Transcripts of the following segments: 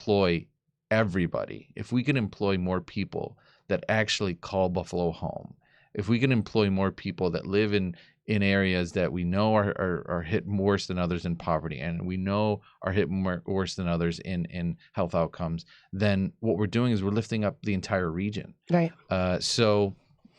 employ everybody, if we can employ more people that actually call Buffalo home, if we can employ more people that live in areas that we know are hit worse than others in poverty, and we know are hit worse than others in health outcomes, then what we're doing is we're lifting up the entire region. Right. So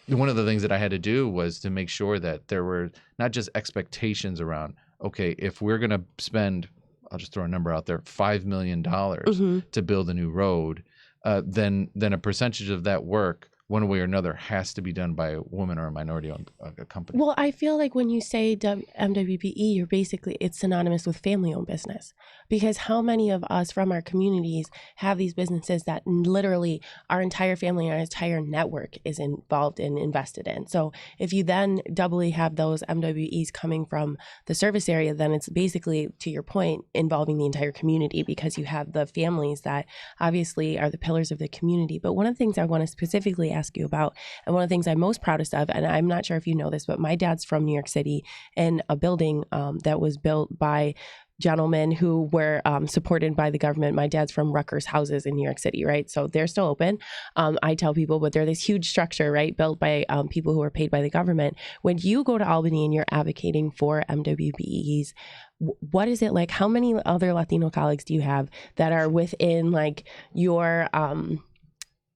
one of the things that I had to do was to make sure that there were not just expectations around, okay, if we're going to spend, I'll just throw a number out there, $5 million to build a new road, then a percentage of that work, one way or another, has to be done by a woman or a minority-owned company. Well, I feel like when you say MWBE, you're basically, it's synonymous with family-owned business, because how many of us from our communities have these businesses that literally our entire family, our entire network is involved and invested in? So if you then doubly have those MWEs coming from the service area, then it's basically, to your point, involving the entire community, because you have the families that obviously are the pillars of the community. But one of the things I want to specifically ask you about, and one of the things I'm most proudest of, and I'm not sure if you know this, but my dad's from New York City, in a building that was built by gentlemen who were supported by the government. My dad's from Rutgers Houses in New York City, right? So they're still open. I tell people, but they're this huge structure, right, built by people who are paid by the government. When you go to Albany and you're advocating for MWBEs, what is it like? How many other Latino colleagues do you have that are within like your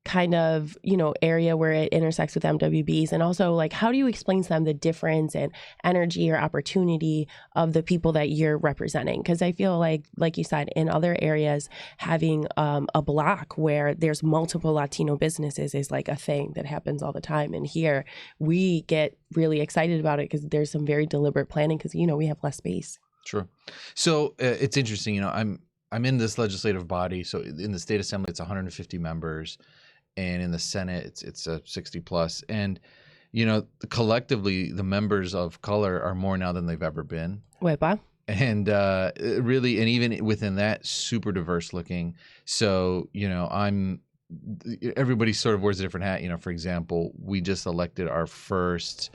kind of, area where it intersects with MWBs? And also, like, how do you explain to them the difference and energy or opportunity of the people that you're representing? Because I feel like you said, in other areas, having a block where there's multiple Latino businesses is like a thing that happens all the time. And here we get really excited about it because there's some very deliberate planning, because, we have less space. Sure. So it's interesting, I'm in this legislative body. So in the state assembly, it's 150 members. And in the Senate, it's a 60 plus. And, collectively, the members of color are more now than they've ever been. Wait, Bob? And really, and even within that, super diverse looking. So, everybody sort of wears a different hat. For example, we just elected our first,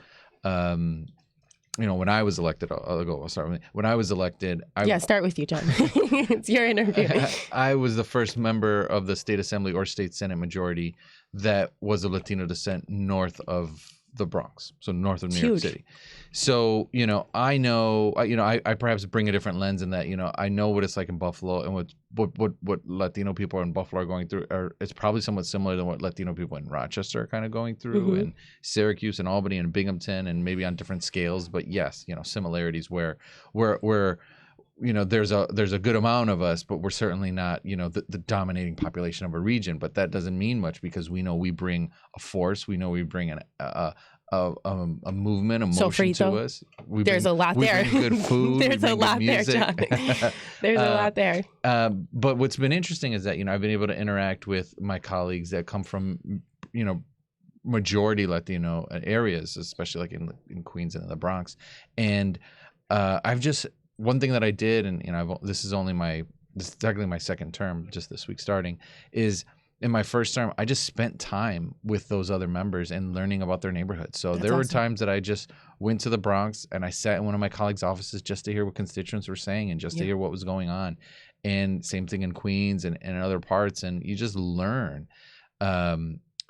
when I was elected, I'll start with me. When I was elected, start with you, John. It's your interview. I was the first member of the state assembly or state senate majority that was of Latino descent north of the Bronx, so north of New York City. So, I know, I perhaps bring a different lens in that, I know what it's like in Buffalo, and what Latino people in Buffalo are going through. It's probably somewhat similar to what Latino people in Rochester are kind of going through, and Syracuse and Albany and Binghamton, and maybe on different scales. But yes, similarities where there's a good amount of us, but we're certainly not, the dominating population of a region. But that doesn't mean much, because we know we bring a force. We know we bring a movement, a motion to us. There's a lot there. We bring good food. There's a lot there, John. There's a lot there. But what's been interesting is that, I've been able to interact with my colleagues that come from, majority Latino areas, especially like in Queens and in the Bronx. And one thing that I did, and this is technically my second term, just this week starting, is in my first term, I just spent time with those other members and learning about their neighborhoods. So there were times that I just went to the Bronx and I sat in one of my colleagues' offices just to hear what constituents were saying and just to hear what was going on. And same thing in Queens and other parts. And you just learn.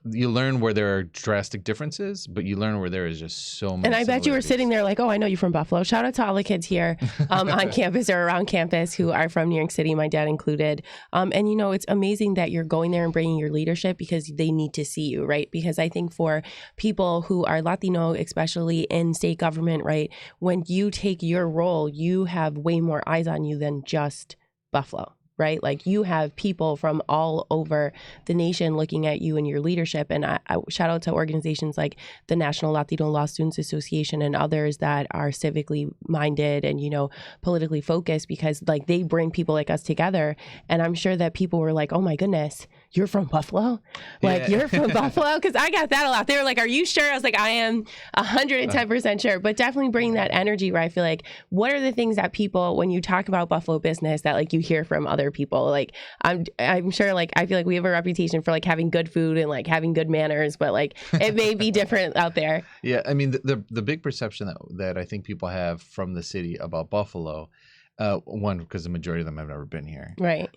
You learn where there are drastic differences, but you learn where there is just so many. And I bet you were sitting there like, oh, I know you from Buffalo. Shout out to all the kids here on campus or around campus who are from New York City, my dad included. And, it's amazing that you're going there and bringing your leadership, because they need to see you, right? Because I think for people who are Latino, especially in state government, right, when you take your role, you have way more eyes on you than just Buffalo. Right? Like, you have people from all over the nation looking at you and your leadership. And I shout out to organizations like the National Latino Law Students Association and others that are civically minded and, politically focused, because like they bring people like us together. And I'm sure that people were like, oh my goodness, you're from Buffalo? Like, you're from Buffalo? Because I got that a lot. They were like, are you sure? I was like, I am 110% sure. But definitely bringing that energy where I feel like, what are the things that people, when you talk about Buffalo business, that like you hear from other people? Like, I'm sure, like, I feel like we have a reputation for like having good food and like having good manners, but like it may be different out there. Yeah, I mean, the big perception that I think people have from the city about Buffalo One, because the majority of them have never been here. Right.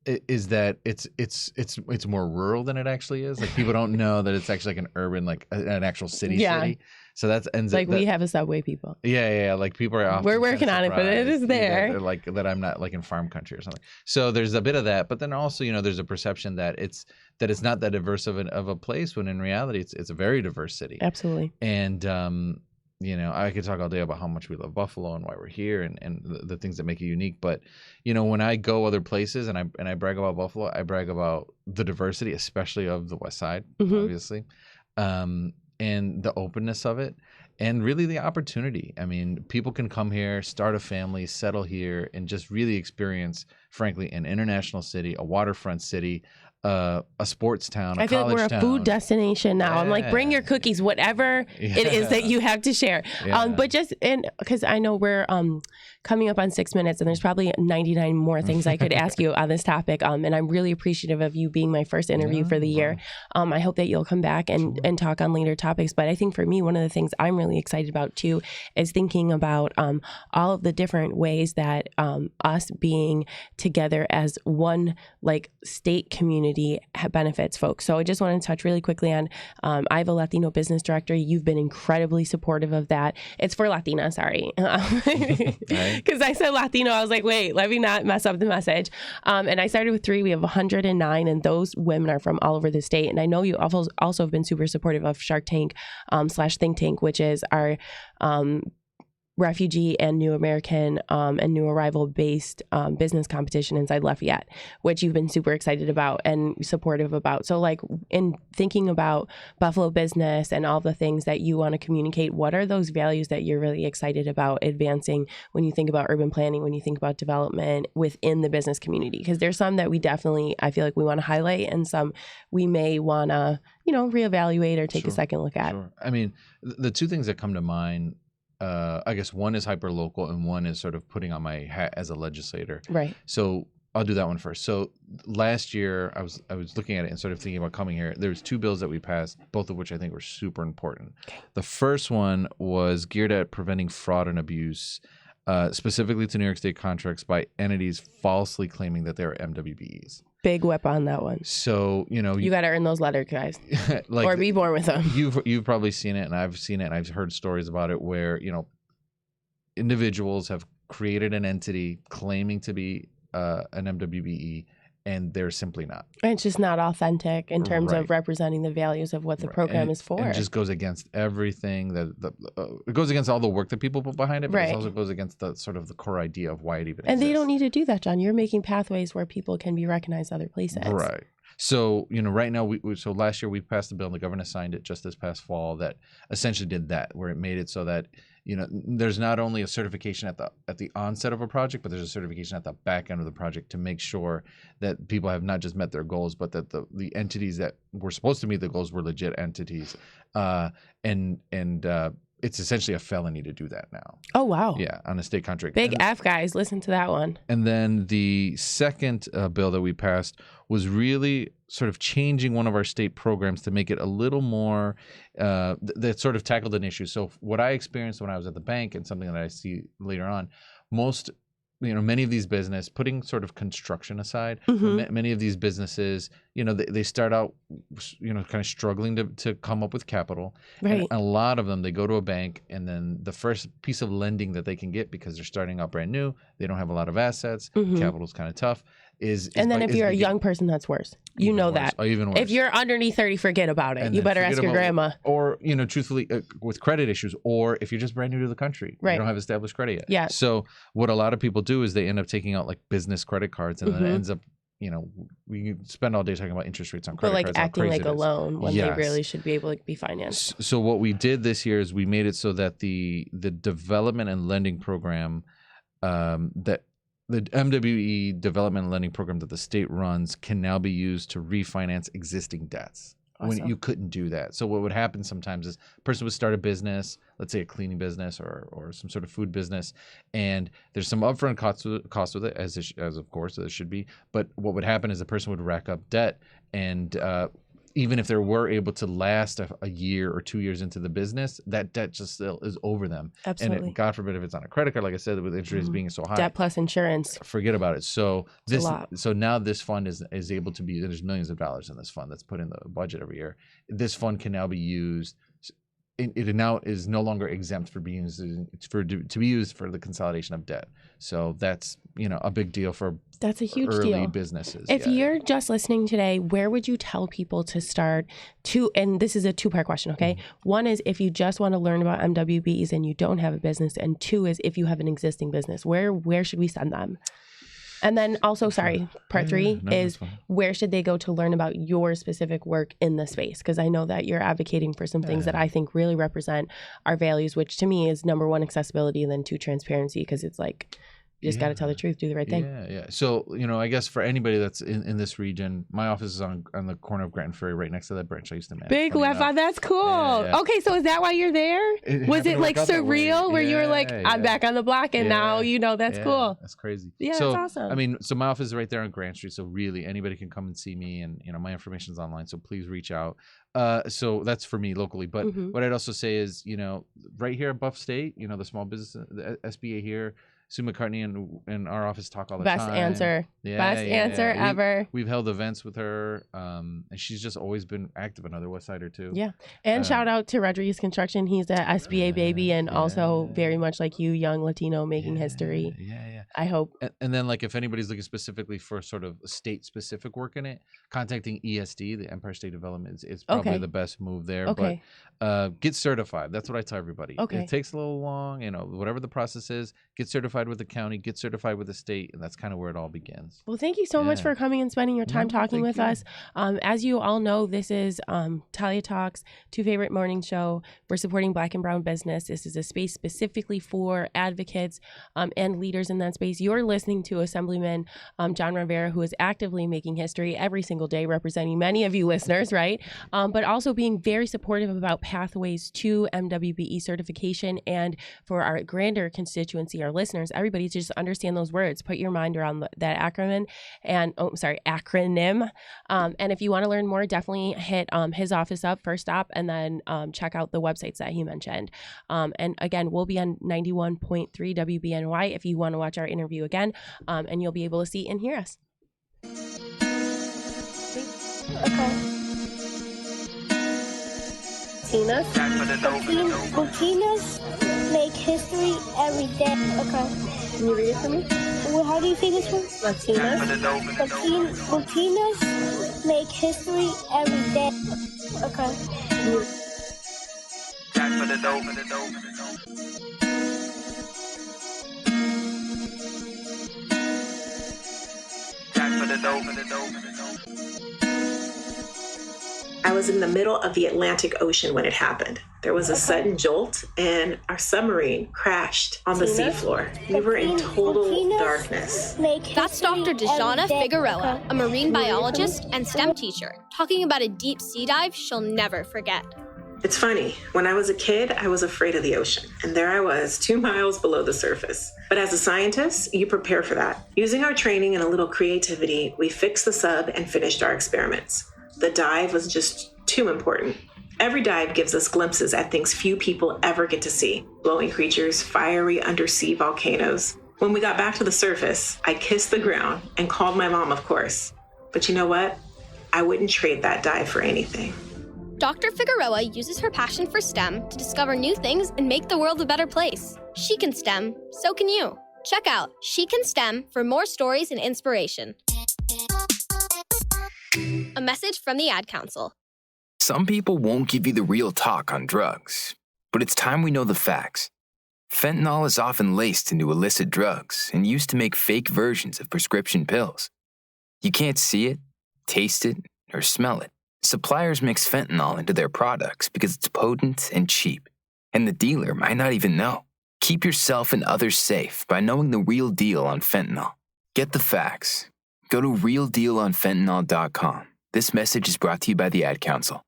Is that it's more rural than it actually is. Like people don't know that it's actually like an urban, like an actual city. So that's ends Like up, we have a subway, people. yeah. Like people are often We're working on it, but it is there. that, like that I'm not like in farm country or something. So there's a bit of that, but then also there's a perception that it's not that diverse of a place, when in reality it's a very diverse city. Absolutely. And I could talk all day about how much we love Buffalo and why we're here and the things that make it unique. But, when I go other places and I brag about Buffalo, I brag about the diversity, especially of the West Side, obviously, and the openness of it, and really the opportunity. I mean, people can come here, start a family, settle here, and just really experience, frankly, an international city, a waterfront city, a sports town, I feel like we're a food destination now. Yeah. I'm like, bring your cookies, whatever it is that you have to share. Yeah. But just because I know we're coming up on 6 minutes, and there's probably 99 more things I could ask you on this topic. And I'm really appreciative of you being my first interview for the year. I hope that you'll come back and talk on later topics. But I think for me, one of the things I'm really excited about too is thinking about all of the different ways that us being together as one like state community benefits folks. So I just want to touch really quickly on, I have a Latino business director. You've been incredibly supportive of that. It's for Latina, sorry. Because I said Latino, I was like, wait, let me not mess up the message. And I started with 3. We have 109, and those women are from all over the state. And I know you also have been super supportive of Shark Tank / Think Tank, which is our refugee and new American and new arrival based business competition inside Lafayette, which you've been super excited about and supportive about. So like in thinking about Buffalo business and all the things that you want to communicate, what are those values that you're really excited about advancing when you think about urban planning, when you think about development within the business community? Because there's some that we definitely, I feel like we want to highlight, and some we may want to, reevaluate or take a second look at. Sure. I mean, the two things that come to mind, I guess one is hyper-local and one is sort of putting on my hat as a legislator. Right. So I'll do that one first. So last year I was looking at it and sort of thinking about coming here. There was 2 bills that we passed, both of which I think were super important. Okay. The first one was geared at preventing fraud and abuse, specifically to New York State contracts by entities falsely claiming that they are MWBEs. Big whip on that one. So, you got to earn those letters, guys, or be born with them. You've probably seen it, and I've seen it, and I've heard stories about it where, individuals have created an entity claiming to be an MWBE, and they're simply not. It's just not authentic in terms of representing the values of what the program is for. And it just goes against everything it goes against all the work that people put behind it, but it also goes against the sort of the core idea of why it even exists. And they don't need to do that, John. You're making pathways where people can be recognized other places. Right. So, right now, so last year we passed a bill, and the governor signed it just this past fall, that essentially did that, where it made it so that, there's not only a certification at the onset of a project, but there's a certification at the back end of the project to make sure that people have not just met their goals, but that the entities that were supposed to meet the goals were legit entities. It's essentially a felony to do that now. Oh, wow. Yeah, on a state contract. Big F, guys. Listen to that one. And then the second bill that we passed was really sort of changing one of our state programs to make it a little more that sort of tackled an issue. So what I experienced when I was at the bank, and something that I see later on, many of these business, putting sort of construction aside, many of these businesses, they start out, kind of struggling to come up with capital. Right. And a lot of them, they go to a bank, and then the first piece of lending that they can get, because they're starting out brand new, they don't have a lot of assets, capital's kind of tough. And then if you're a young person, that's worse. You know that. Oh, even worse. If you're underneath 30, forget about it. And you better ask your grandma. Or, truthfully, with credit issues, or if you're just brand new to the country, you don't have established credit yet. Yeah. So what a lot of people do is they end up taking out like business credit cards, and then it ends up, we can spend all day talking about interest rates on credit cards. But like acting like a loan when they really should be able to be financed. So what we did this year is we made it so that the development and lending program the MWE development and lending program that the state runs can now be used to refinance existing debts. Awesome. When you couldn't do that. So what would happen sometimes is a person would start a business, let's say a cleaning business or some sort of food business, and there's some upfront costs with it, as of course there should be. But what would happen is the person would rack up debt, and even if they were able to last a year or 2 years into the business, that debt just still is over them. Absolutely. And God forbid if it's on a credit card, like I said, with interest rates being so high, debt plus insurance. forget about it. So a lot. now this fund is able to be, there's millions of dollars in this fund that's put in the budget every year. This fund can now be used. It now is no longer exempt for being used to be used for the consolidation of debt. So that's a big deal for that's a huge early deal. businesses. If you're just listening today, where would you tell people to start and this is a two-part question, okay? One is if you just want to learn about MWBEs and you don't have a business, and two is if you have an existing business, where should we send them? And then also, part three is where should they go to learn about your specific work in the space? Because I know that you're advocating for some things that I think really represent our values, which to me is number one, accessibility, and then two, transparency, because it's like, you just got to tell the truth, do the right thing. Yeah. So, I guess for anybody that's in this region, my office is on the corner of Grant and Ferry, right next to that branch I used to manage. Big left eye, that's cool. Yeah. Okay, so is that why you're there? Was it like surreal where you were like, I'm back on the block and now that's cool. That's crazy. Yeah, that's awesome. So my office is right there on Grant Street. So really anybody can come and see me, and my information's online. So please reach out. So that's for me locally. But what I'd also say is, right here at Buff State, the small business, the SBA here, Sue McCartney and our office talk all the time. Best answer ever. We've held events with her, and she's just always been active. Another West Sider too. Yeah, and shout out to Rodriguez Construction. He's a SBA baby, and also very much like you, young Latino making history. Yeah. I hope. And then if anybody's looking specifically for sort of state-specific work in it, contacting ESD, the Empire State Development, is probably the best move there. Okay. But get certified. That's what I tell everybody. Okay. It takes a little long, whatever the process is. Get certified with the county, get certified with the state, and that's kind of where it all begins. Well, thank you so much for coming and spending your time talking with us. As you all know, this is Talia Talks, Two Favorite Morning Show. We're supporting Black and Brown business. This is a space specifically for advocates and leaders in that space. You're listening to Assemblyman John Riveria, who is actively making history every single day, representing many of you listeners, right? But also being very supportive about pathways to MWBE certification, and for our grander constituency, our listeners, everybody to just understand those words, put your mind around that acronym acronym. And if you want to learn more, definitely hit his office up, First Stop, and then check out the websites that he mentioned. And again, we'll be on 91.3 WBNY if you want to watch our interview again, and you'll be able to see and hear us. Okay. Latinas make history every day. Okay. Can you read it for me? Well, how do you say this one? Latinas make history every day. Okay. I was in the middle of the Atlantic Ocean when it happened. There was a sudden jolt, and our submarine crashed on the seafloor. We were in total darkness. That's Dr. Dejana Figueroa, a marine biologist and STEM teacher, talking about a deep sea dive she'll never forget. It's funny, when I was a kid, I was afraid of the ocean, and there I was, 2 miles below the surface. But as a scientist, you prepare for that. Using our training and a little creativity, we fixed the sub and finished our experiments. The dive was just too important. Every dive gives us glimpses at things few people ever get to see. Glowing creatures, fiery undersea volcanoes. When we got back to the surface, I kissed the ground and called my mom, of course. But you know what? I wouldn't trade that dive for anything. Dr. Figueroa uses her passion for STEM to discover new things and make the world a better place. She can STEM, so can you. Check out She Can STEM for more stories and inspiration. A message from the Ad Council. Some people won't give you the real talk on drugs, but it's time we know the facts. Fentanyl is often laced into illicit drugs and used to make fake versions of prescription pills. You can't see it, taste it, or smell it. Suppliers mix fentanyl into their products because it's potent and cheap, and the dealer might not even know. Keep yourself and others safe by knowing the real deal on fentanyl. Get the facts. Go to realdealonfentanyl.com. This message is brought to you by the Ad Council.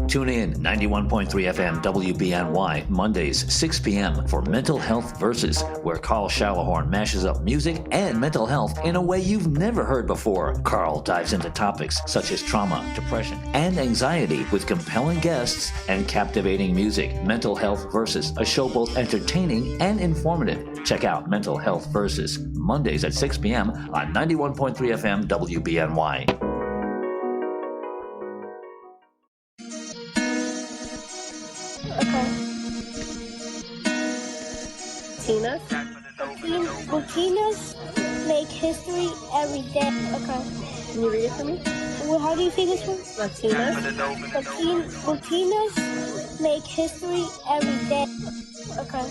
Tune in 91.3 FM WBNY Mondays 6 p.m. for Mental Health Versus, where Carl Shalahorn mashes up music and mental health in a way you've never heard before. Carl dives into topics such as trauma, depression, and anxiety with compelling guests and captivating music. Mental Health Versus, a show both entertaining and informative. Check out Mental Health Versus Mondays at 6 p.m. on 91.3 FM WBNY. Latinas make history every day. Okay. Can you read it for me? Well, how do you say this one? Latinas. Latinas make history every day. Okay.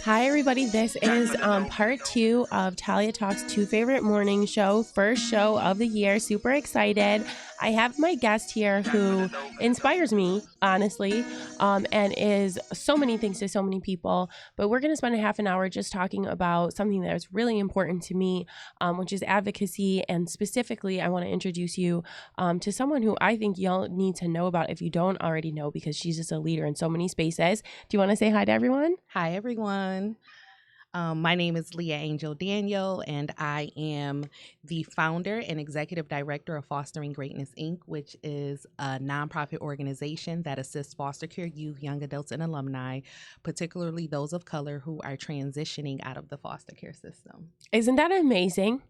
Hi, everybody. This is part 2 of Talia Talks 2 Favorite Morning Show, first show of the year. Super excited. I have my guest here who inspires me, honestly, and is so many things to so many people. But we're going to spend a half an hour just talking about something that is really important to me, which is advocacy. And specifically, I want to introduce you to someone who I think y'all need to know about if you don't already know, because she's just a leader in so many spaces. Do you want to say hi to everyone? Hi, everyone. My name is Leah Angel Daniel, and I am the founder and executive director of Fostering Greatness, Inc., which is a nonprofit organization that assists foster care youth, young adults, and alumni, particularly those of color who are transitioning out of the foster care system. Isn't that amazing?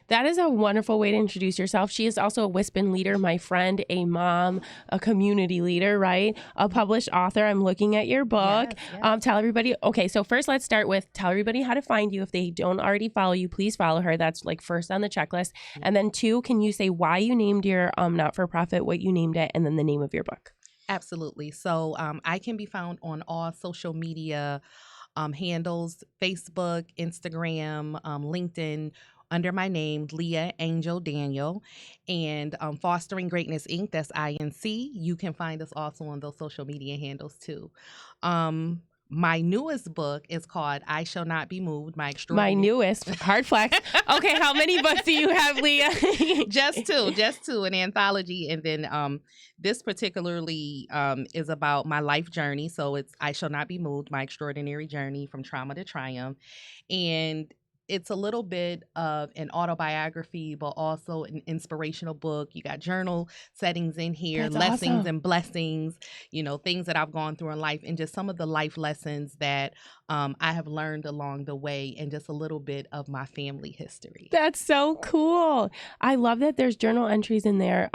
That is a wonderful way to introduce yourself. She is also a WISPN leader, my friend, a mom, a community leader, right? A published author. I'm looking at your book. Yes. Tell everybody. Okay, so first let's start with tell everybody how to find you. If they don't already follow you, please follow her. That's like first on the checklist. And then 2, can you say why you named your not-for-profit, what you named it, and then the name of your book? Absolutely. So I can be found on all social media handles, Facebook, Instagram, LinkedIn, under my name, Leah Angel Daniel, and Fostering Greatness, Inc., that's INC. You can find us also on those social media handles too. My newest book is called I Shall Not Be Moved, My Extraordinary... My newest, hard flex. Okay, how many books do you have, Leah? Just two, an anthology. And then this particularly is about my life journey. So it's I Shall Not Be Moved, My Extraordinary Journey from Trauma to Triumph. And it's a little bit of an autobiography, but also an inspirational book. You got journal settings in here, That's lessons awesome. and blessings, things that I've gone through in life, and just some of the life lessons that I have learned along the way, and just a little bit of my family history. That's so cool. I love that there's journal entries in there.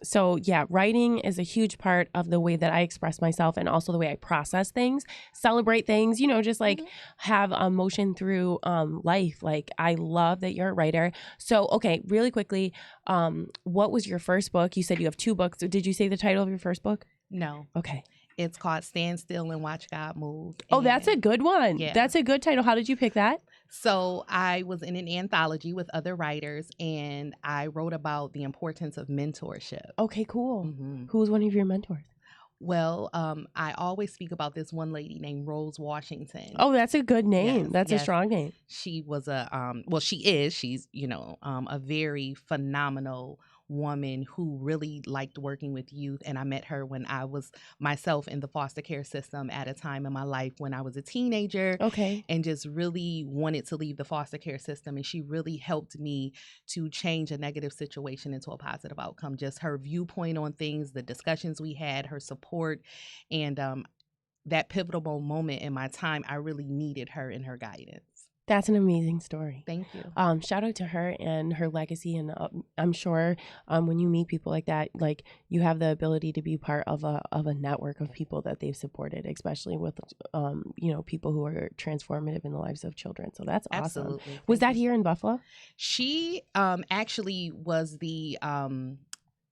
So yeah, writing is a huge part of the way that I express myself, and also the way I process things, celebrate things, just like have emotion through life. Like, I love that you're a writer. So, okay, really quickly, what was your first book? You said you have 2 books. Did you say the title of your first book? No. Okay. It's called Stand Still and Watch God Move. Oh, that's a good one. Yeah. That's a good title. How did you pick that? So I was in an anthology with other writers, and I wrote about the importance of mentorship. Okay, cool. Mm-hmm. Who was one of your mentors? Well, I always speak about this one lady named Rose Washington. Oh, that's a good name. Yes, That's yes. a strong name. She was she's, a very phenomenal woman who really liked working with youth. And I met her when I was myself in the foster care system at a time in my life when I was a teenager. Okay. And just really wanted to leave the foster care system. And she really helped me to change a negative situation into a positive outcome. Just her viewpoint on things, the discussions we had, her support, and that pivotal moment in my time, I really needed her and her guidance. That's an amazing story. Thank you. Shout out to her and her legacy. And I'm sure when you meet people like that, like, you have the ability to be part of a network of people that they've supported, especially with, people who are transformative in the lives of children. So that's awesome. Absolutely. Was that here in Buffalo? She actually was the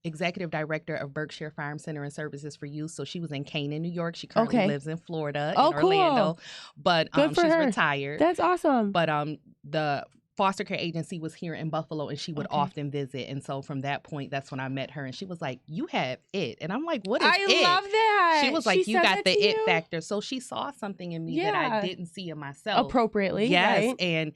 executive director of Berkshire Farm Center and Services for Youth. So she was in Canaan, New York. She currently lives in Florida, in Orlando. Cool. But Good for she's her. retired. That's awesome. But the foster care agency was here in Buffalo, and she would often visit. And so from that point, that's when I met her. And she was like, "You have it." And I'm like, "What is it?" I love that. She was like, "You got the it you? factor." So she saw something in me that I didn't see in myself. Appropriately. Yes. Right? And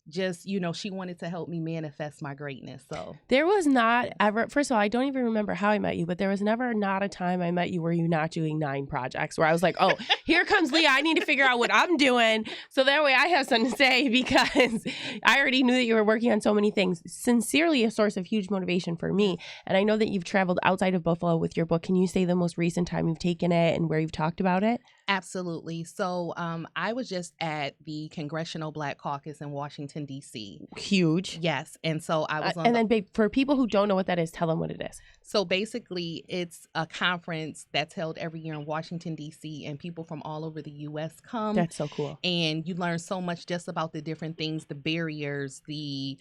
just, you know, she wanted to help me manifest my greatness. So there was not ever, first of all, I don't even remember how I met you, but there was never not a time I met you where you're not doing 9 projects where I was like, oh, here comes Leah. I need to figure out what I'm doing. So that way I have something to say because I already knew that you were working on so many things. Sincerely a source of huge motivation for me. And I know that you've traveled outside of Buffalo with your book. Can you say the most recent time you've taken it and where you've talked about it? Absolutely. So I was just at the Congressional Black Caucus in Washington, D.C. Huge. Yes. And so I was on and then, babe, for people who don't know what that is, tell them what it is. So basically, it's a conference that's held every year in Washington, D.C., and people from all over the U.S. come. That's so cool. And you learn so much just about the different things, the barriers, the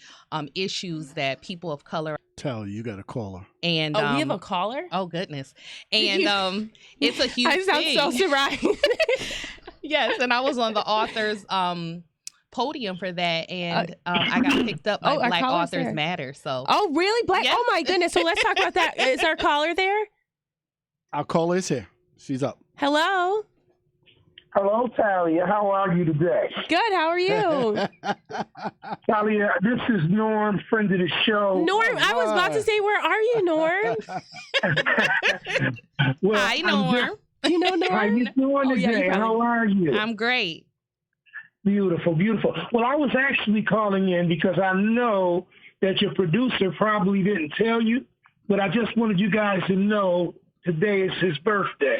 issues that people of color. Talia, you got a caller. And we have a caller? Oh, goodness. And it's a huge I sound thing. so surprised. Yes, and I was on the author's podium for that, and I got picked up by Black Authors there. Matter. So, oh, really? Black? Yes. Oh my goodness! So let's talk about that. Is our caller there? Our caller is here. She's up. Hello. Hello, Talia. How are you today? Good. How are you? Talia, this is Norm, friend of the show. Norm, I was about to say, where are you, Norm? Well, hi, Norm. You know Norm? How you doing today? Yeah, how are you? I'm great. Beautiful, beautiful. Well, I was actually calling in because I know that your producer probably didn't tell you, but I just wanted you guys to know today is his birthday.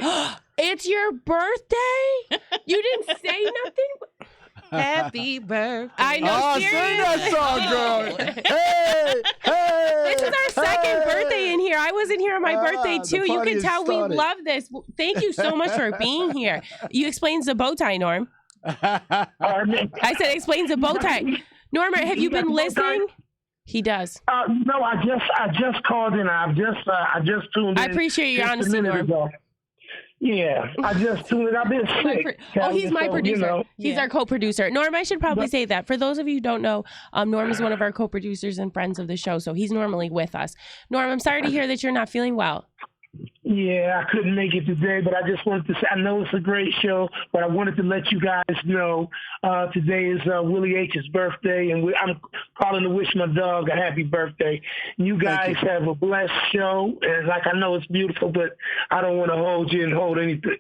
It's your birthday? You didn't say nothing? Happy birthday. I know. Oh, sing that song, girl. Hey, hey. This is our second birthday in here. I was in here on my birthday, too. You can tell started. We love this. Thank you so much for being here. You explained the bow tie, Norm. I said explains the bow tie. Norm, have you been listening? He does. No, I just called in. I just tuned in. I appreciate your honesty, Norm. Ago. Yeah, I just tuned in. I've been sick. He's my producer. You know. He's our co-producer. Norm, I should probably say that. For those of you who don't know, Norm is one of our co-producers and friends of the show, so he's normally with us. Norm, I'm sorry to hear that you're not feeling well. Yeah, I couldn't make it today, but I just wanted to say, I know it's a great show, but I wanted to let you guys know today is Willie H's birthday, and I'm calling to wish my dog a happy birthday. You guys have a blessed show, and like I know it's beautiful, but I don't want to hold you and hold anything,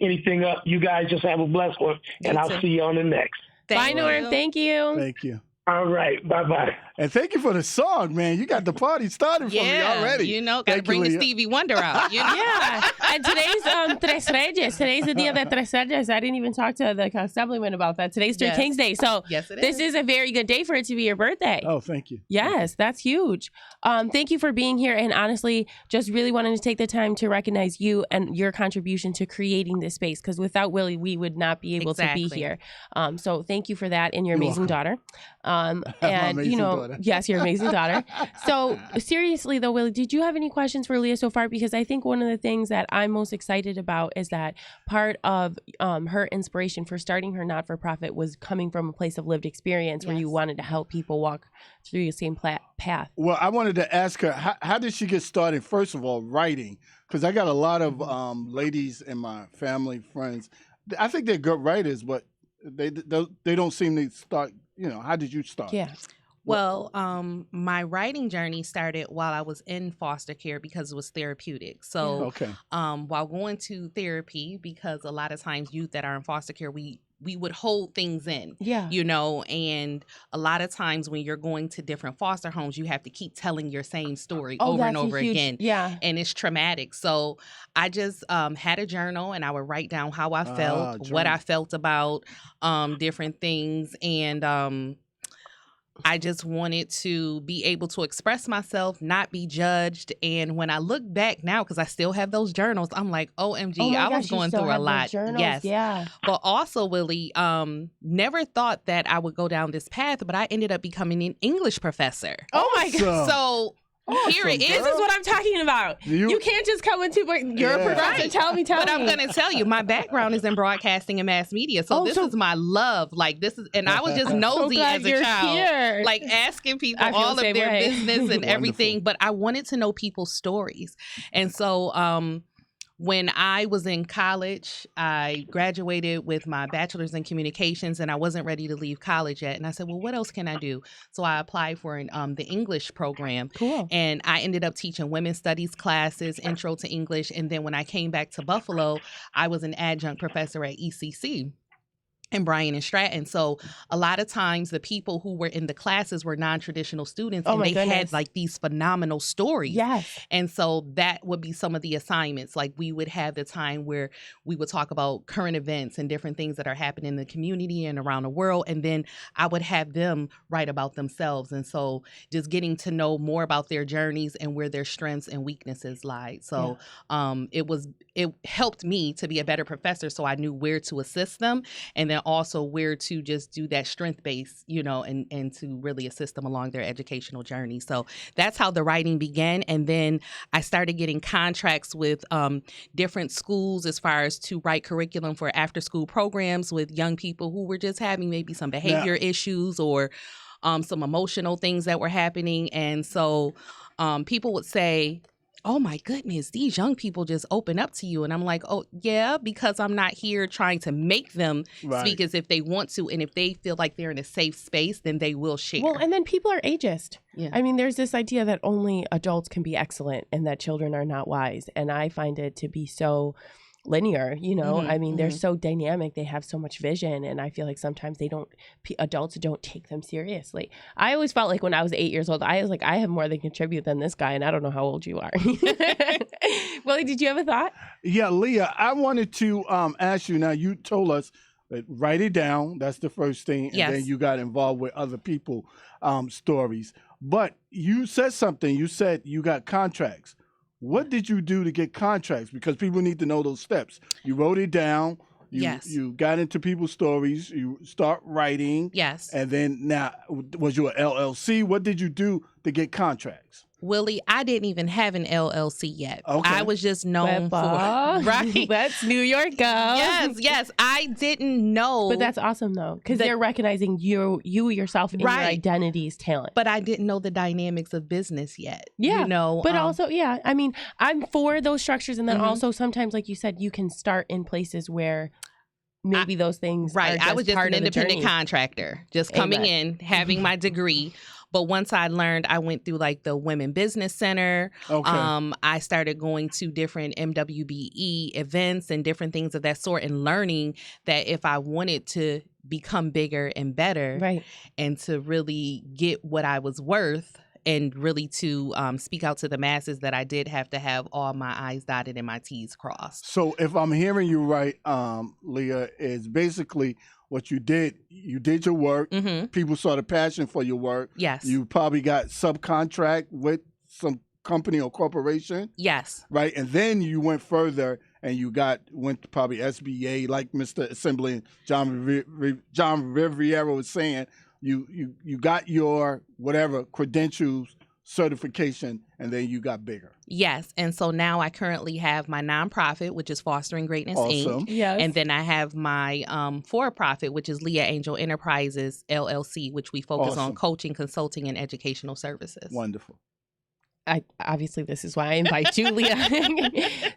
anything up. You guys just have a blessed one, and I'll see you on the next. Bye, Norm. Thank you. Thank you. All right. Bye-bye. And thank you for the song, man. You got the party started for me already. You know, got to bring the Stevie Wonder out. You know? Yeah. And today's Tres Reyes. Today's the Dia de Tres Reyes. I didn't even talk to the Assemblyman about that. Today's Three Kings Day. So this is a very good day for it to be your birthday. Oh, thank you. Yes, that's huge. Thank you for being here. And honestly, just really wanted to take the time to recognize you and your contribution to creating this space. Because without Willie, we would not be able to be here. So thank you for that and your amazing daughter. And you know, daughter. Yes, your amazing daughter. So seriously though, Willie, did you have any questions for Leah so far? Because I think one of the things that I'm most excited about is that part of her inspiration for starting her not-for-profit was coming from a place of lived experience where you wanted to help people walk through the same path. Well, I wanted to ask her, how did she get started, first of all, writing? Because I got a lot of ladies in my family, friends. I think they're good writers, but they don't seem to start. You know, how did you start? Yeah. Well, my writing journey started while I was in foster care because it was therapeutic. So while going to therapy, because a lot of times youth that are in foster care, we would hold things in, you know, and a lot of times when you're going to different foster homes, you have to keep telling your same story over and over again. Yeah. And it's traumatic. So I just had a journal and I would write down how I felt, what I felt about different things. And I just wanted to be able to express myself, not be judged. And when I look back now, because I still have those journals, I'm like, OMG, I was going through a lot. Yes. Yeah. But also, Willie, never thought that I would go down this path, but I ended up becoming an English professor. Oh my God. So here it is. This is what I'm talking about. You can't just come into you're a professor. Tell me. But I'm going to tell you, my background is in broadcasting and mass media. So this is my love. Like this is, and I was just nosy as a child, like asking people all of their business and everything. But I wanted to know people's stories. And so When I was in college, I graduated with my bachelor's in communications, and I wasn't ready to leave college yet. And I said, well, what else can I do? So I applied for the English program. Cool. And I ended up teaching women's studies classes, intro to English. And then when I came back to Buffalo, I was an adjunct professor at ECC. And Bryan and Stratton. So a lot of times the people who were in the classes were non-traditional students, and they had like these phenomenal stories. Yes. And so that would be some of the assignments. Like we would have the time where we would talk about current events and different things that are happening in the community and around the world. And then I would have them write about themselves. And so just getting to know more about their journeys and where their strengths and weaknesses lie. So it helped me to be a better professor, so I knew where to assist them, and then also where to just do that strength base, and to really assist them along their educational journey. So that's how the writing began. And then I started getting contracts with different schools as far as to write curriculum for after school programs with young people who were just having maybe some behavior issues or some emotional things that were happening. And so people would say, oh my goodness, these young people just open up to you. And I'm like, oh yeah, because I'm not here trying to make them speak as if they want to. And if they feel like they're in a safe space, then they will share. Well, and then people are ageist. Yeah. I mean, there's this idea that only adults can be excellent and that children are not wise. And I find it to be so linear, I mean, they're so dynamic, they have so much vision, and I feel like sometimes adults don't take them seriously. I always felt like when I was 8 years old, I was like, I have more than contribute than this guy, and I don't know how old you are. Willie, did you have a thought? Yeah, Leah, I wanted to ask you, now you told us that write it down, that's the first thing, and then you got involved with other people stories. But you said something, you said you got contracts. What did you do to get contracts? Because people need to know those steps. You wrote it down. You got into people's stories. You start writing. Yes. And then now, was you an LLC? What did you do to get contracts? Willie, I didn't even have an LLC yet. Okay. I was just known for right. That's New York, girl. Yes. I didn't know. But that's awesome though, because they're recognizing you yourself in your identity's talent. But I didn't know the dynamics of business yet. Yeah. But also, I mean, I'm for those structures, and then also sometimes, like you said, you can start in places where maybe those things. Right. Are just I was just part an of the independent journey. contractor, just coming in, having my degree. But once I learned, I went through like the Women Business Center. Okay. I started going to different MWBE events and different things of that sort, and learning that if I wanted to become bigger and better, and to really get what I was worth, and really to speak out to the masses, that I did have to have all my I's dotted and my T's crossed. So if I'm hearing you right, Leah, is basically what you did your work. People saw the passion for your work. Yes. You probably got subcontract with some company or corporation. Yes. Right. And then you went further and you went to probably SBA, like Mr. Assembly John Riveria was saying. You got your whatever credentials, certification, and then you got bigger. Yes. And so now I currently have my nonprofit, which is Fostering Greatness Inc. Yes. And then I have my for-profit, which is Leah Angel Enterprises, LLC, which we focus on coaching, consulting, and educational services. Wonderful. Obviously, this is why I invite Julia.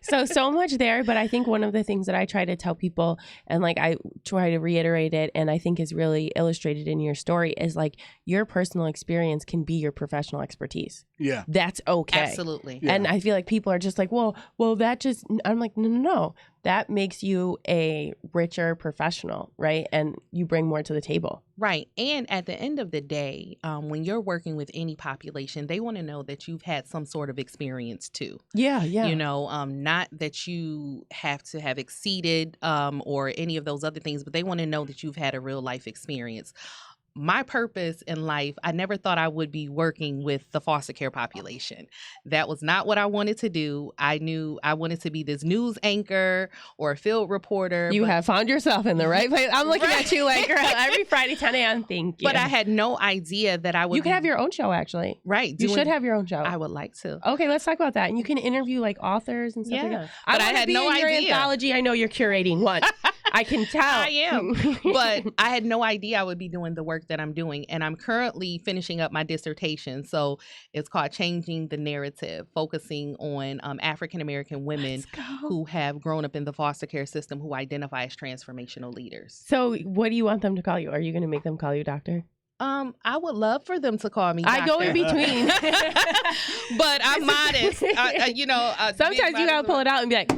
so much there. But I think one of the things that I try to tell people, and like I try to reiterate it, and I think is really illustrated in your story, is like your personal experience can be your professional expertise. Yeah. That's okay. Absolutely. Yeah. And I feel like people are just like, well, that just, I'm like, no. That makes you a richer professional, right? And you bring more to the table. Right. And at the end of the day, when you're working with any population, they want to know that you've had some sort of experience too. Yeah. Not that you have to have exceeded or any of those other things, but they want to know that you've had a real life experience. My purpose in life, I never thought I would be working with the foster care population. That was not what I wanted to do. I knew I wanted to be this news anchor or a field reporter. You have found yourself in the right place. I'm looking at you like, girl, every Friday, 10 a.m. Thank you. But I had no idea that I would. You could have your own show, actually. Right. You should have your own show. I would like to. Okay, let's talk about that. And you can interview like authors and stuff like that. But I had no idea. Your anthology. I know you're curating one. I can tell. I am. But I had no idea I would be doing the work that I'm doing. And I'm currently finishing up my dissertation. So it's called Changing the Narrative, focusing on African-American women who have grown up in the foster care system who identify as transformational leaders. So what do you want them to call you? Are you going to make them call you doctor? I would love for them to call me doctor. I go in between. But I'm modest. Sometimes you got to pull it out and be like,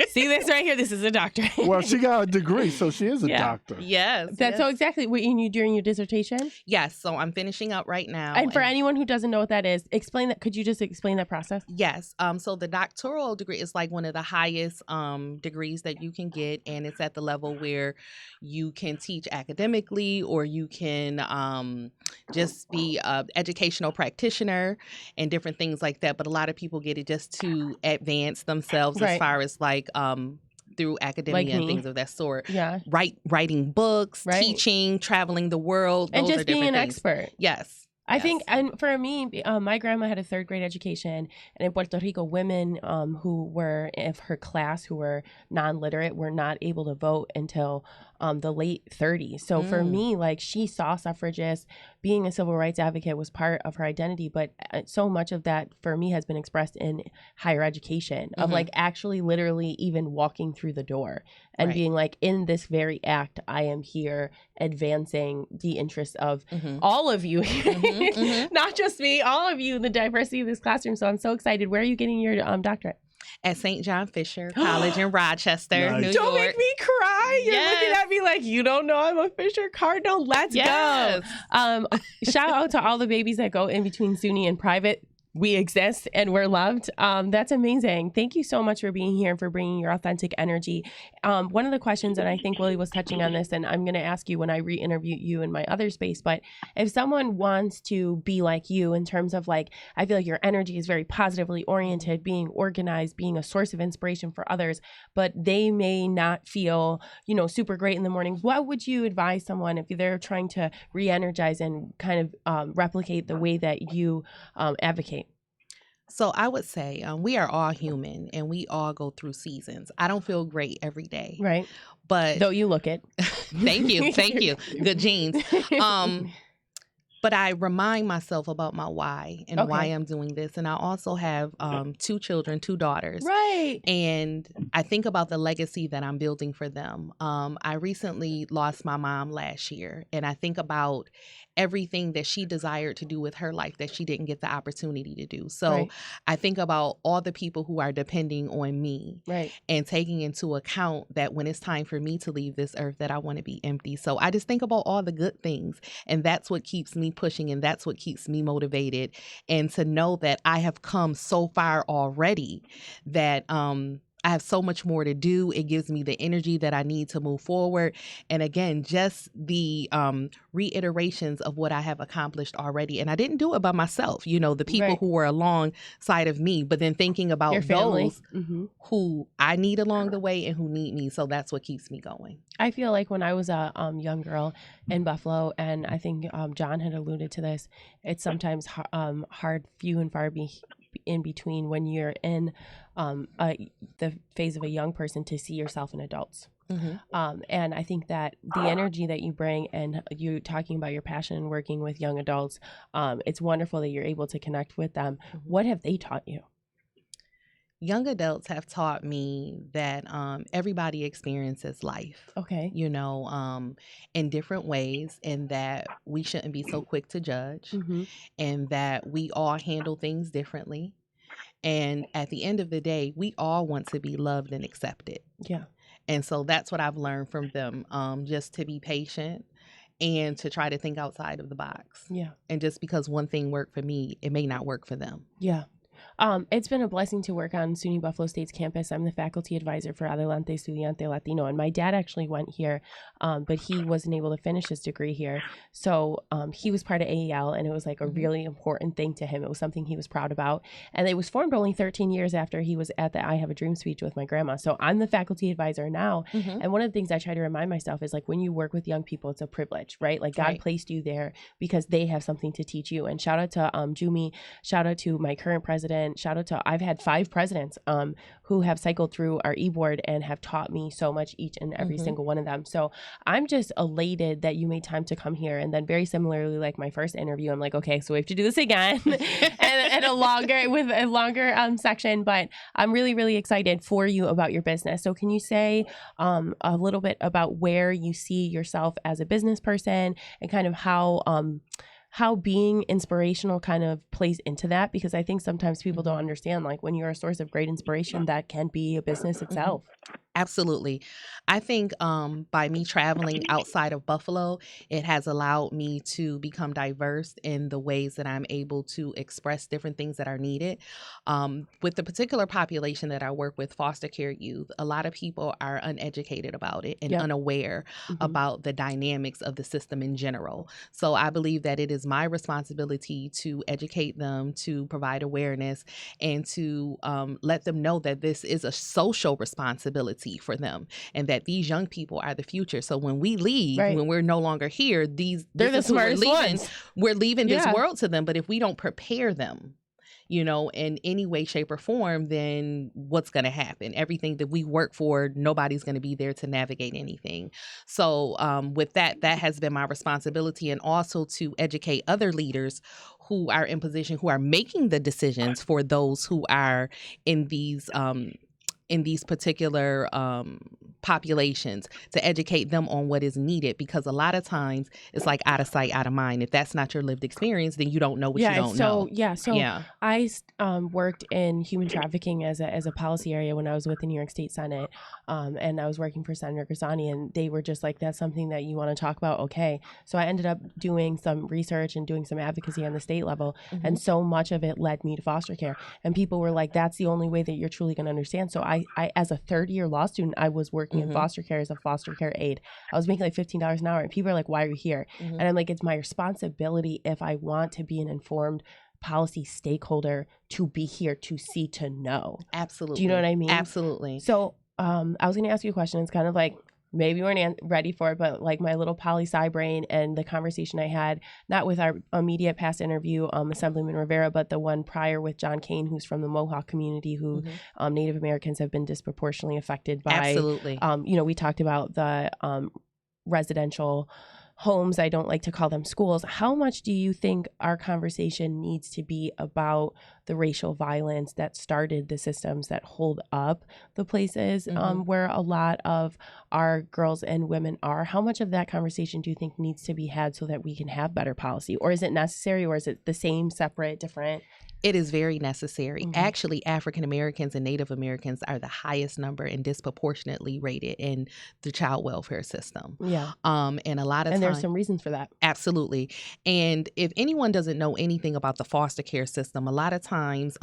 see this right here? This is a doctor. Well, she got a degree, so she is a doctor. Yes. That's so exactly what you during your dissertation? Yes. So I'm finishing up right now. And for anyone who doesn't know what that is, explain that. Could you just explain that process? Yes. So the doctoral degree is like one of the highest degrees that you can get. And it's at the level where you can teach academically, or you can just be an educational practitioner and different things like that. But a lot of people get it just to advance themselves as far as like through academia and things of that sort. Yeah. Writing books, teaching, traveling the world. And those just being an expert. Yes. I think, and for me, my grandma had a 3rd grade education, and in Puerto Rico, women who were of her class who were non-literate were not able to vote until the late 30s. So for me, like, she saw suffragists. Being a civil rights advocate was part of her identity, but so much of that for me has been expressed in higher education of like actually literally even walking through the door and being like, in this very act, I am here advancing the interests of all of you, not just me, all of you, the diversity of this classroom. So I'm so excited. Where are you getting your doctorate? At St. John Fisher College in Rochester, New York. Don't make me cry. You're looking at me like, you don't know I'm a Fisher Cardinal. Let's go. Shout out to all the babies that go in between SUNY and private. We exist and we're loved. That's amazing. Thank you so much for being here and for bringing your authentic energy. One of the questions, and I think Willie was touching on this, and I'm going to ask you when I re-interview you in my other space, but if someone wants to be like you in terms of like, I feel like your energy is very positively oriented, being organized, being a source of inspiration for others, but they may not feel, super great in the morning. What would you advise someone if they're trying to re-energize and kind of replicate the way that you advocate? So I would say we are all human and we all go through seasons. I don't feel great every day. Right. But though you look it. Thank you. Good genes. But I remind myself about my why and why I'm doing this. And I also have 2 children, 2 daughters. Right. And I think about the legacy that I'm building for them. I recently lost my mom last year. And I think about everything that she desired to do with her life that she didn't get the opportunity to do. So I think about all the people who are depending on me and taking into account that when it's time for me to leave this earth, that I want to be empty. So I just think about all the good things, and that's what keeps me pushing, and that's what keeps me motivated. And to know that I have come so far already, that I have so much more to do. It gives me the energy that I need to move forward. And again, just the reiterations of what I have accomplished already. And I didn't do it by myself, the people who were alongside of me, but then thinking about those who I need along the way and who need me. So that's what keeps me going. I feel like when I was a young girl in Buffalo, and I think John had alluded to this, it's sometimes hard, few and far in between when you're in the phase of a young person to see yourself in adults. And I think that the energy that you bring, and you talking about your passion and working with young adults, it's wonderful that you're able to connect with them. What have they taught you? Young adults have taught me that everybody experiences life, in different ways, and that we shouldn't be so quick to judge, and that we all handle things differently. And at the end of the day, we all want to be loved and accepted. Yeah. And so that's what I've learned from them, just to be patient and to try to think outside of the box. Yeah. And just because one thing worked for me, it may not work for them. Yeah. It's been a blessing to work on SUNY Buffalo State's campus. I'm the faculty advisor for Adelante Estudiante Latino, and my dad actually went here, but he wasn't able to finish his degree here. So he was part of AEL, and it was like a really important thing to him. It was something he was proud about. And it was formed only 13 years after he was at the I Have a Dream speech with my grandma. So I'm the faculty advisor now. And one of the things I try to remind myself is, like, when you work with young people, it's a privilege, right? Like, God placed you there because they have something to teach you. And shout out to Jumi, shout out to my current president, president, shout out to, I've had 5 presidents who have cycled through our e-board and have taught me so much, each and every single one of them. So I'm just elated that you made time to come here. And then very similarly, like my first interview, I'm like, okay, so we have to do this again and a longer section, but I'm really, really excited for you about your business. So can you say a little bit about where you see yourself as a business person and kind of how being inspirational kind of plays into that? Because I think sometimes people don't understand, like when you're a source of great inspiration, that can be a business itself. Absolutely. I think by me traveling outside of Buffalo, it has allowed me to become diverse in the ways that I'm able to express different things that are needed. With the particular population that I work with, foster care youth, a lot of people are uneducated about it and unaware about the dynamics of the system in general. So I believe that it is my responsibility to educate them, to provide awareness, and to let them know that this is a social responsibility for them, and that these young people are the future. So when we leave, when we're no longer here, they're the smartest ones. We're leaving this world to them. But if we don't prepare them, you know, in any way, shape, or form, then what's going to happen? Everything that we work for, nobody's going to be there to navigate anything. So with that has been my responsibility, and also to educate other leaders who are in position, who are making the decisions for those who are in these particular populations, to educate them on what is needed, because a lot of times it's like out of sight, out of mind. If that's not your lived experience, then you don't know what you don't know. I worked in human trafficking as a policy area when I was with the New York State Senate, and I was working for Senator Grisani, and they were just like, that's something that you want to talk about? Okay. So I ended up doing some research and doing some advocacy on the state level, and so much of it led me to foster care. And people were like, that's the only way that you're truly going to understand. So I as a third-year law student, I was working in foster care as a foster care aide. I was making like $15 an hour, and people are like, why are you here? And I'm like, it's my responsibility, if I want to be an informed policy stakeholder, to be here to see, to know. Absolutely. Do you know what I mean? Absolutely. So I was going to ask you a question. It's kind of like, maybe you weren't ready for it, but like my little poli-sci brain and the conversation I had, not with our immediate past interview, Assemblyman Riveria, but the one prior with John Kane, who's from the Mohawk community, who Native Americans have been disproportionately affected by. Absolutely. You know, we talked about the residential homes. I don't like to call them schools. How much do you think our conversation needs to be about the racial violence that started the systems that hold up the places where a lot of our girls and women are? How much of that conversation do you think needs to be had so that we can have better policy? Or is it necessary, or is it the same, separate, different? It is very necessary. Actually, African Americans and Native Americans are the highest number and disproportionately rated in the child welfare system. Yeah. And a lot of times, there's some reasons for that. Absolutely. And if anyone doesn't know anything about the foster care system, a lot of times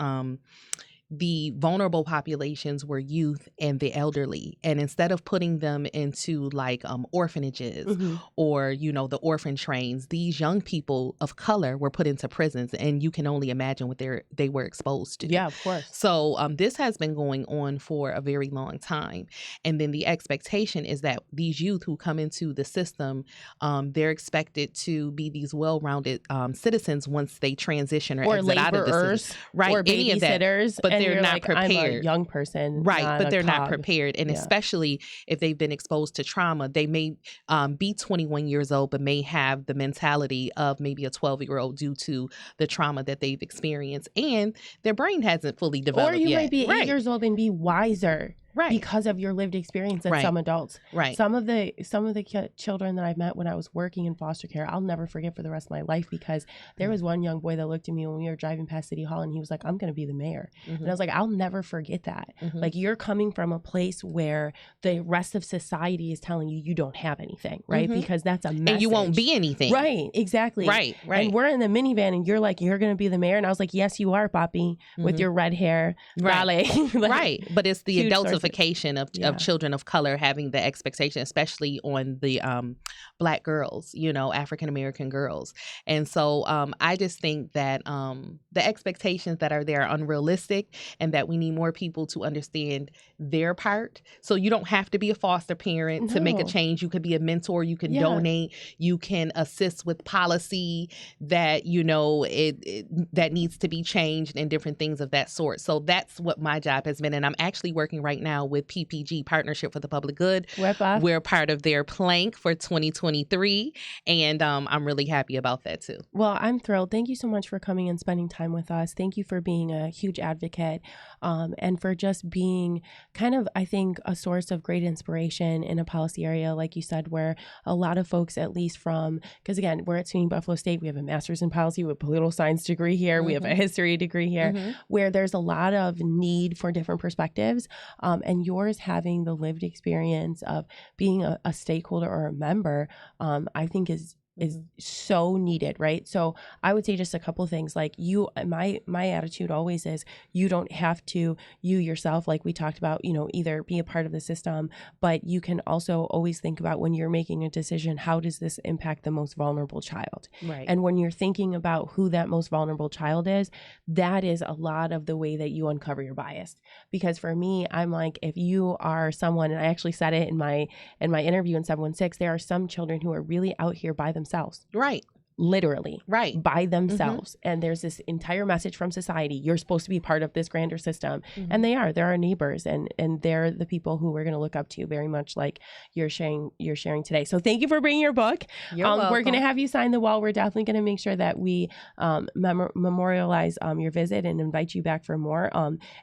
the vulnerable populations were youth and the elderly. And instead of putting them into like orphanages or, you know, the orphan trains, these young people of color were put into prisons. And you can only imagine what they were exposed to. Yeah, of course. So this has been going on for a very long time. And then the expectation is that these youth who come into the system, they're expected to be these well-rounded citizens once they transition or exit out of the system. Right. Or babysitters. But they're not like, prepared. I'm a young person. Right. But they're not cog. prepared. And especially if they've been exposed to trauma, they may be 21 years old, but may have the mentality of maybe a 12-year-old due to the trauma that they've experienced. And their brain hasn't fully developed yet. Or you might be 8 years old and be wiser. Because of your lived experience than some adults. Some of the children that I've met when I was working in foster care, I'll never forget for the rest of my life, because there was one young boy that looked at me when we were driving past City Hall, and he was like, I'm going to be the mayor. And I was like, I'll never forget that. Like, you're coming from a place where the rest of society is telling you you don't have anything, right? Because that's a message. And you won't be anything. Right, exactly. Right. And we're in the minivan, and you're like, you're going to be the mayor. And I was like, yes, you are, Papi, with your red hair. Right. Like, right. But it's the adults of vilification of children of color having the expectation, especially on the Black girls, African American girls. And so I just think that the expectations that are there are unrealistic, and that we need more people to understand their part. So you don't have to be a foster parent to make a change. You could be a mentor. You can donate. You can assist with policy that, that needs to be changed and different things of that sort. So that's what my job has been. And I'm actually working right now with PPG, Partnership for the Public Good. We're part of their plank for 2023. And I'm really happy about that too. Well, I'm thrilled. Thank you so much for coming and spending time with us. Thank you for being a huge advocate and for just being kind of, I think, a source of great inspiration in a policy area, like you said, where a lot of folks, at least from, because again, we're at SUNY Buffalo State, we have a master's in policy with a political science degree here, we have a history degree here, where there's a lot of need for different perspectives, and yours having the lived experience of being a stakeholder or a member, I think is so needed, right? So I would say just a couple of things. Like my attitude always is you don't have to, you yourself, like we talked about, either be a part of the system, but you can also always think about when you're making a decision, how does this impact the most vulnerable child? Right. And when you're thinking about who that most vulnerable child is, that is a lot of the way that you uncover your bias. Because for me, I'm like, if you are someone, and I actually said it in my interview in 716, there are some children who are really out here by themselves. Right. Literally. Right. By themselves. And there's this entire message from society. You're supposed to be part of this grander system. And they are. They're our neighbors. And they're the people who we're going to look up to very much like you're sharing today. So thank you for bringing your book. You're welcome. We're going to have you sign the wall. We're definitely going to make sure that we memorialize your visit and invite you back for more.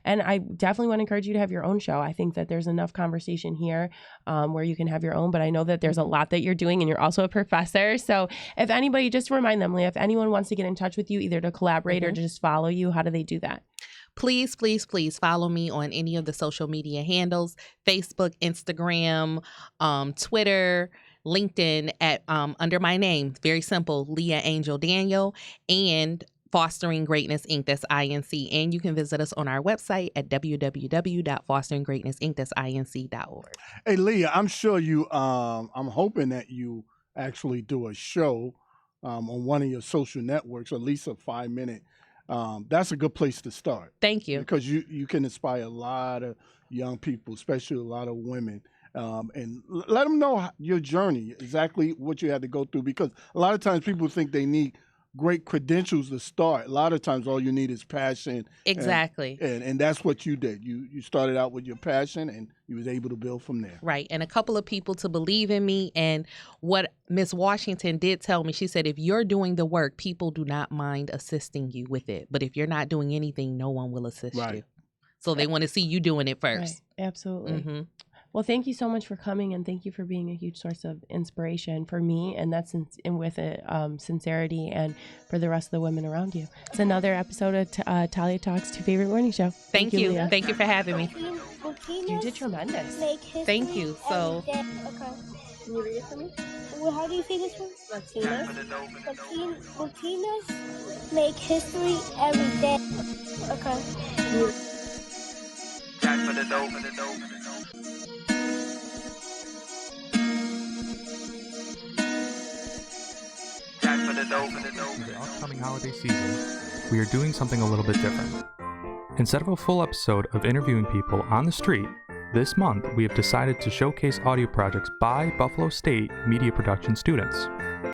And I definitely want to encourage you to have your own show. I think that there's enough conversation here where you can have your own, but I know that there's a lot that you're doing, and you're also a professor. So if anybody, just to remind them, Leah, if anyone wants to get in touch with you, either to collaborate or to just follow you, how do they do that? Please, please, please follow me on any of the social media handles, Facebook, Instagram, Twitter, LinkedIn at under my name. Very simple, Leah Angel Daniel, and Fostering Greatness Inc. That's INC. And you can visit us on our website at www.fosteringreatnessinc.org. Hey, Leah, I'm sure you, I'm hoping that you actually do a show on one of your social networks, or at least a 5-minute. That's a good place to start. Thank you. Because you can inspire a lot of young people, especially a lot of women, and let them know your journey, exactly what you had to go through. Because a lot of times people think they need great credentials to start. A lot of times all you need is passion. Exactly. And that's what you did. You started out with your passion, and you was able to build from there. Right. And a couple of people to believe in me. And what Miss Washington did tell me, she said, if you're doing the work, people do not mind assisting you with it. But if you're not doing anything, no one will assist you. So they want to see you doing it first. Right. Absolutely. Well, thank you so much for coming, and thank you for being a huge source of inspiration for me, and that's with sincerity, and for the rest of the women around you. It's another episode of Talia Talks, Two Favorite Morning Show. Thank you. Leah. Thank you for having me. You did tremendous. Thank you. So, Okay. Can you read it for me? Well, how do you say this one? Latinas. Latinas make history every day. Okay. For the upcoming holiday season, we are doing something a little bit different. Instead of a full episode of interviewing people on the street, this month we have decided to showcase audio projects by Buffalo State media production students.